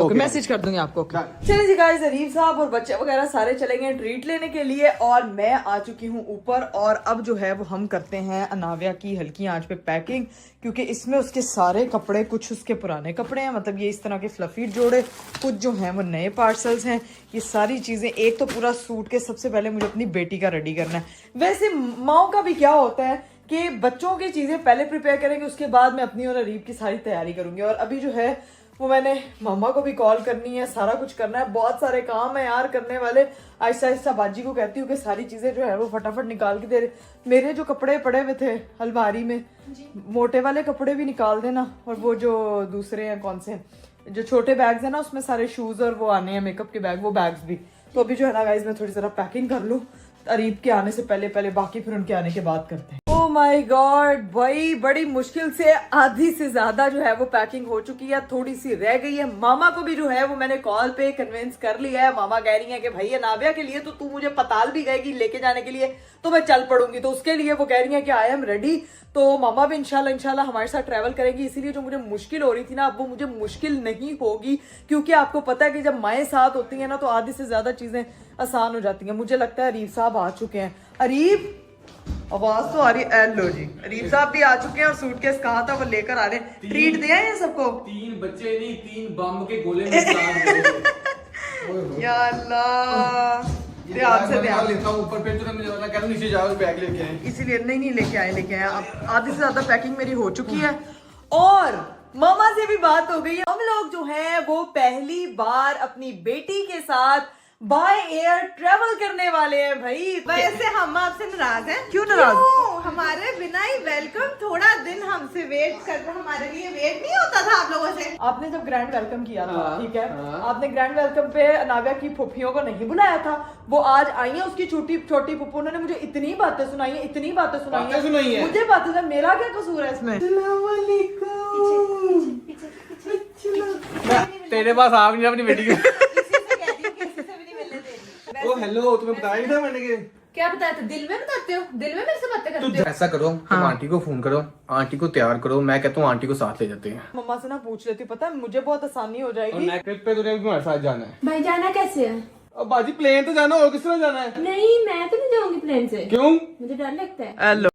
Okay message कर दूंगी आपको। चलिए जी गाइस, अरीफ साहब और बच्चे वगैरह सारे चलेंगे ट्रीट लेने के लिए और मैं आ चुकी हूँ ऊपर। और अब जो है वो हम करते हैं अनाविया की हल्की आंच पे पैकिंग, क्योंकि इसमें उसके सारे कपड़े, कुछ उसके पुराने कपड़े हैं, मतलब ये इस तरह के फ्लफी जोड़े, कुछ जो हैं वो नए पार्सल्स हैं। ये सारी चीज़ें, एक तो पूरा सूट के सबसे पहले मुझे अपनी बेटी का रेडी करना है। वैसे माओ का भी क्या होता है कि बच्चों की चीज़ें पहले प्रिपेयर करेंगे, उसके बाद मैं अपनी और अरीब की सारी तैयारी करूंगी। और अभी जो है वो मैंने मामा को भी कॉल करनी है, सारा कुछ करना है, बहुत सारे काम है यार करने वाले। आहिस्ता आहिस्ता बाजी को कहती हूँ कि सारी चीज़ें जो है वो फटाफट निकाल के दे रहे। मेरे जो कपड़े पड़े हुए थे अलमारी में, मोटे वाले कपड़े भी निकाल देना, और वो जो दूसरे हैं कौन से जो छोटे बैग्स हैं ना, उसमें सारे शूज़ और वो आने हैं मेकअप के बैग, वो बैग्स भी। तो अभी जो है ना गाइज मैं थोड़ी ज़रा पैकिंग कर लूँ अरीब के आने से पहले पहले, बाकी फिर उनके आने के बाद करते हैं। ओह माय गॉड भाई, बड़ी मुश्किल से आधी से ज्यादा जो है वो पैकिंग हो चुकी है, थोड़ी सी रह गई है। मामा को भी जो है वो मैंने कॉल पे कन्विंस कर लिया है। मामा कह रही है कि भाई नाविया के लिए तो तू मुझे पताल भी गएगी लेके जाने के लिए, तो मैं चल पड़ूंगी। तो उसके लिए वो कह रही है कि आई एम रेडी। तो मामा भी इंशाल्लाह हमारे साथ ट्रैवल करेंगी। इसीलिए जो मुझे मुश्किल हो रही थी ना, अब वो मुझे मुश्किल नहीं होगी, क्योंकि आपको पता है कि जब माएँ साथ होती हैं ना तो आधी से ज्यादा चीजें आसान हो जाती हैं। मुझे लगता है अरीब साहब आ चुके हैं। अरीब, आवाज तो आ रही है। लो जी, अरीब साहब भी आ चुके हैं और सूटकेस कहा था वो लेकर आ रहे हैं। ट्रीट दिया है सबको? 3 बच्चे नहीं, 3 बम के गोले में या अल्लाह, ध्यान से ध्यान लेता हूं ऊपर, फिर तो मुझे पता कह नीचे जाओ बैग लेके आए। इसीलिए नहीं लेके आए। अब आधी से ज्यादा पैकिंग मेरी हो चुकी है और मामा से भी बात हो गई है। हम लोग जो हैं वो पहली बार अपनी बेटी के साथ बाय एयर ट्रेवल करने वाले हैं भाई। वैसे हम आपसे नाराज हैं। क्यों नाराज? हमारे बिना ही वेलकम, थोड़ा दिन हमसे वेट कर, हमारे लिए वेट नहीं होता था आप लोगों से। आपने जब ग्रैंड वेलकम किया था, ठीक है, हाँ। आपने ग्रैंड वेलकम पे अनाविया की फुफियों को नहीं बुलाया था। वो आज आई है, उसकी छोटी छोटी फुफू, उन्होंने मुझे इतनी बातें सुनाई है, इतनी बातें सुनाई है। मुझे बातें सुनाई, मेरा क्या कसूर है इसमें? तेरे पास आ नहीं अपनी बेटी के। ओ हेलो, तुम्हें बताया नहीं था मैंने कि क्या बताया था? दिल में बताते हो? दिल में मेरे से बातें करते हो? ऐसा करो, तुम आंटी को फोन करो, आंटी को तैयार करो, मैं कहता हूँ आंटी को साथ ले जाते हैं। मम्मा से ना पूछ लेती, पता है मुझे बहुत आसानी हो और जाएगी। नेक्स्ट ट्रिप पे तुझे भी हमारे साथ जाना है। भाई जाना कैसे है? अब बाजी प्लेन तो जाना, और किस तरह जाना है? नहीं, मैं तो नहीं जाऊंगी प्लेन से। क्यों? मुझे डर लगता है। हेलो,